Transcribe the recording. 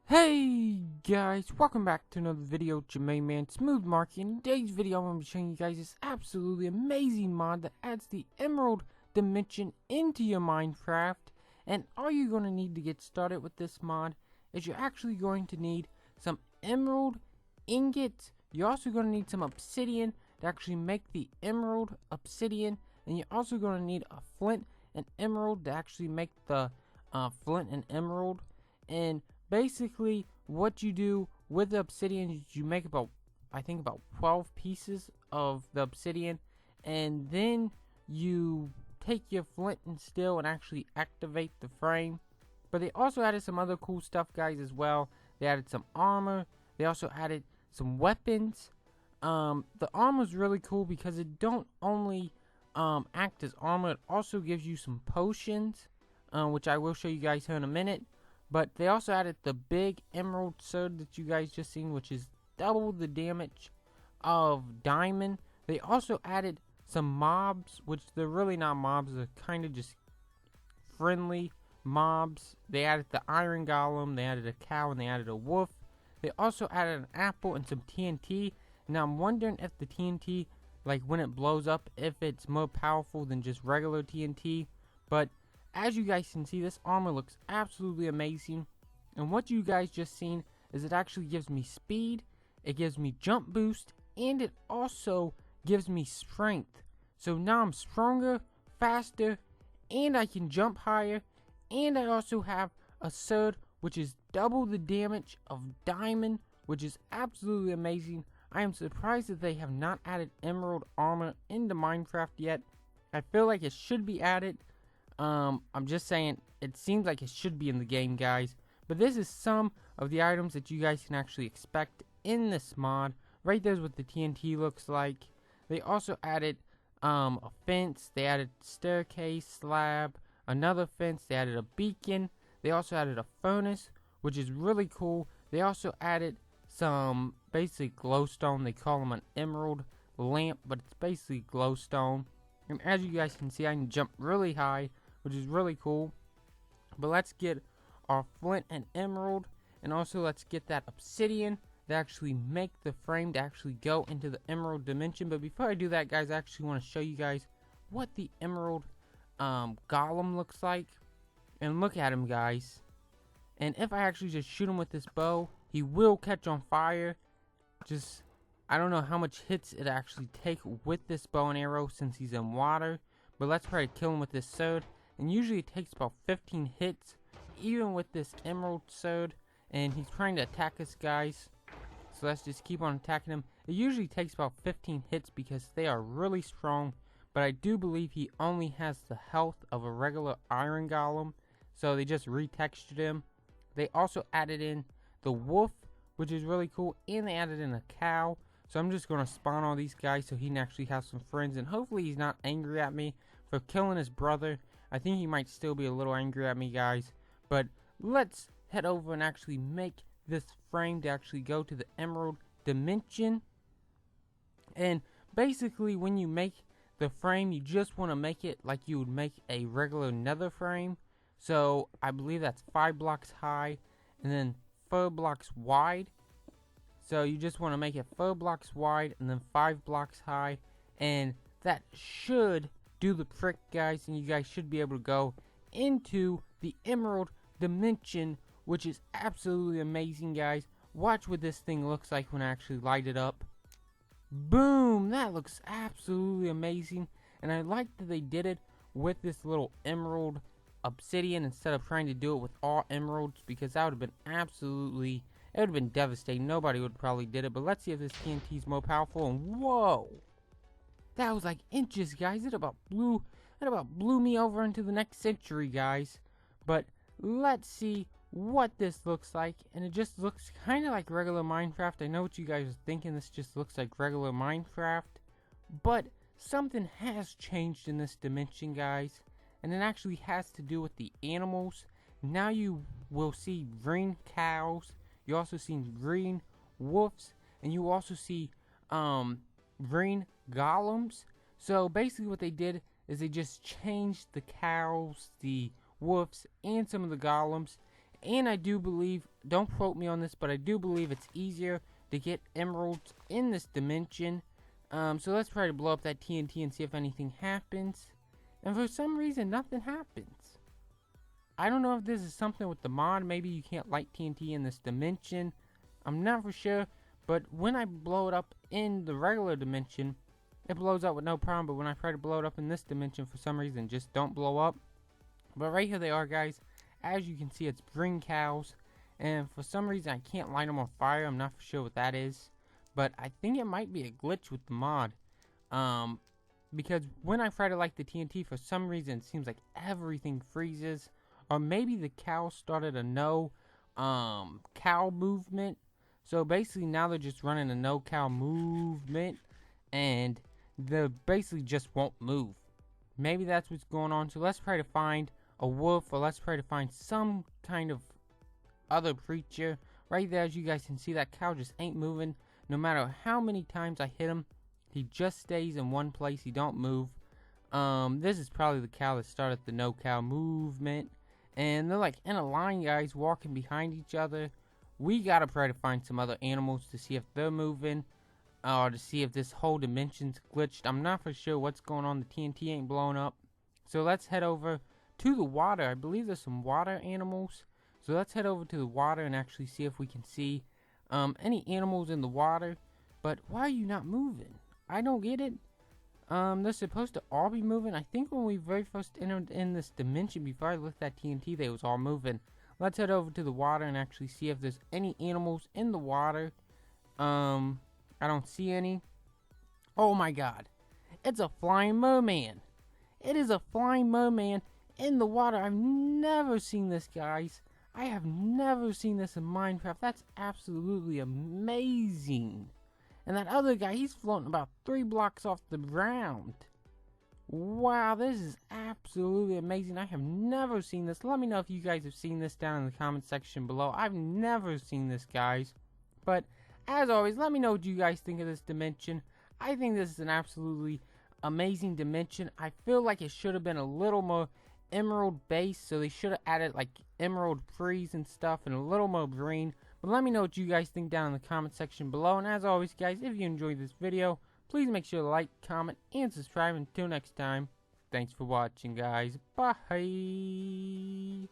Hey guys, welcome back to another video. It's your main man, Smooth Marky. In today's video, I'm going to be showing you guys this absolutely amazing mod that adds the Emerald dimension into your Minecraft. And all you're going to need to get started with this mod is you're actually going to need some Emerald ingots. You're also going to need some obsidian to actually make the Emerald obsidian. And you're also going to need a flint and emerald to actually make the flint and emerald. And basically, what you do with the obsidian is you make about 12 pieces of the obsidian, and then you take your flint and steel and actually activate the frame. But they also added some other cool stuff, guys, as well. They added some armor. They also added some weapons. The armor is really cool because it don't only act as armor, it also gives you some potions, which I will show you guys here in a minute. But they also added the big emerald sword that you guys just seen, which is double the damage of diamond. They also added some mobs, which they're really not mobs, they're kind of just friendly mobs. They added the iron golem, they added a cow, and they added a wolf. They also added an apple and some TNT. Now I'm wondering if the TNT, like when it blows up, if it's more powerful than just regular TNT. But as you guys can see, this armor looks absolutely amazing. And what you guys just seen is it actually gives me speed, it gives me jump boost, and it also gives me strength. So now I'm stronger, faster, and I can jump higher. And I also have a sword which is double the damage of diamond, which is absolutely amazing. I am surprised that they have not added emerald armor into Minecraft yet. I feel like it should be added. I'm just saying, it seems like it should be in the game, guys. But this is some of the items that you guys can actually expect in this mod. Right there's what the TNT looks like. They also added a fence. They added staircase, slab, another fence. They added a beacon. They also added a furnace, which is really cool. They also added some basic glowstone. They call them an emerald lamp, but it's basically glowstone. And as you guys can see, I can jump really high, which is really cool. But let's get our flint and emerald, and also let's get that obsidian to actually make the frame to actually go into the emerald dimension. But before I do that, guys, I actually want to show you guys what the emerald golem looks like. And look at him, guys. And if I actually just shoot him with this bow, he will catch on fire. Just, I don't know how much hits it actually take with this bow and arrow since he's in water. But let's try to kill him with this sword. And usually it takes about 15 hits, even with this emerald sword. And he's trying to attack us, guys. So let's just keep on attacking him. It usually takes about 15 hits because they are really strong. But I do believe he only has the health of a regular iron golem. So they just retextured him. They also added in the wolf, which is really cool. And they added in a cow. So I'm just going to spawn all these guys so he can actually have some friends. And hopefully he's not angry at me for killing his brother. I think he might still be a little angry at me, guys. But let's head over and actually make this frame to actually go to the emerald dimension. And basically when you make the frame, you just want to make it like you would make a regular nether frame. So I believe that's 5 blocks high and then 4 blocks wide. So you just want to make it 4 blocks wide and then 5 blocks high. And that should do the trick, guys. And you guys should be able to go into the emerald dimension, which is absolutely amazing, guys. Watch what this thing looks like when I actually light it up. Boom! That looks absolutely amazing. And I like that they did it with this little emerald obsidian instead of trying to do it with all emeralds, because that would have been absolutely, it would have been devastating. Nobody would probably did it. But let's see if this TNT is more powerful. And whoa, that was like inches, guys. It about blew me over into the next century, guys. But let's see what this looks like. And it just looks kind of like regular Minecraft. I know what you guys are thinking, this just looks like regular Minecraft, but something has changed in this dimension, guys. And it actually has to do with the animals. Now you will see green cows. You also see green wolves. And you also see green golems. So basically what they did is they just changed the cows, the wolves, and some of the golems. And I do believe, don't quote me on this, but I do believe it's easier to get emeralds in this dimension. So let's try to blow up that TNT and see if anything happens. And for some reason, nothing happens. I don't know if this is something with the mod. Maybe you can't light TNT in this dimension. I'm not for sure. But when I blow it up in the regular dimension, it blows up with no problem. But when I try to blow it up in this dimension, for some reason, just don't blow up. But right here they are, guys. As you can see, it's green cows. And for some reason, I can't light them on fire. I'm not for sure what that is. But I think it might be a glitch with the mod. Because when I try to light the TNT, for some reason, it seems like everything freezes. Or maybe the cow started a no cow movement. So basically now they're just running a no cow movement. And they basically just won't move. Maybe that's what's going on. So let's try to find a wolf, or let's try to find some kind of other creature. Right there, as you guys can see, that cow just ain't moving. No matter how many times I hit him, he just stays in one place. He don't move. This is probably the cow that started the no cow movement. And they're like in a line, guys, walking behind each other. We gotta try to find some other animals to see if they're moving. Or to see if this whole dimension's glitched. I'm not for sure what's going on. The TNT ain't blowing up. So let's head over to the water. I believe there's some water animals. So let's head over to the water and actually see if we can see any animals in the water. But why are you not moving? I don't get it. They're supposed to all be moving. I think when we very first entered in this dimension, before I lit that TNT, they was all moving. Let's head over to the water and actually see if there's any animals in the water. I don't see any. Oh my god. It's a flying merman. It is a flying merman in the water. I've never seen this, guys. I have never seen this in Minecraft. That's absolutely amazing. And that other guy, he's floating about 3 blocks off the ground. Wow, this is absolutely amazing. I have never seen this. Let me know if you guys have seen this down in the comment section below. I've never seen this, guys. But as always, let me know what you guys think of this dimension. I think this is an absolutely amazing dimension. I feel like it should have been a little more emerald based, so they should have added like emerald trees and stuff and a little more green. But let me know what you guys think down in the comment section below. And as always, guys, if you enjoyed this video, please make sure to like, comment, and subscribe. Until next time, thanks for watching, guys. Bye.